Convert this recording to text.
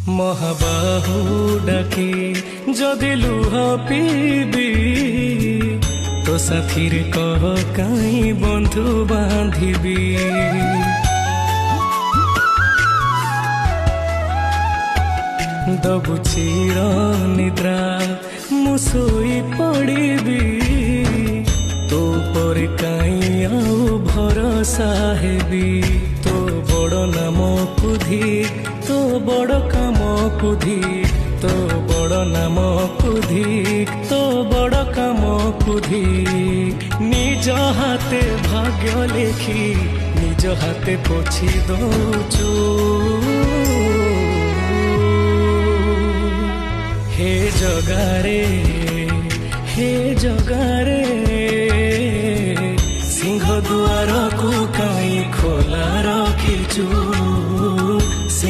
ମହାବାହୁ ଡାକି ଯଦି ଲୁହ ପିଇବି ତୋ ସାଥିରେ କହ କାହିଁ ବନ୍ଧୁ ବାନ୍ଧିବି। ଦବୁ ଚିର ନିଦ୍ରା ମୁଁ ଶୋଇ ପଡ଼ିବି ତୋ ପରେ କାହିଁ ଆଉ ଭରସା ହେବି। ତୋ ବଡ଼ ନାମକୁ ଧିକ୍ ତୋ ବଡ଼ କାମକୁ ଧିକ୍ ତୋ ବଡ଼ ନାମକୁ ଧିକ୍ ତୋ ବଡ଼ କାମକୁ ଧିକ୍। ନିଜ ହାତେ ଭାଗ୍ୟ ଲେଖି ନିଜ ହାତେ ପୋଛି ଦଉଛୁ।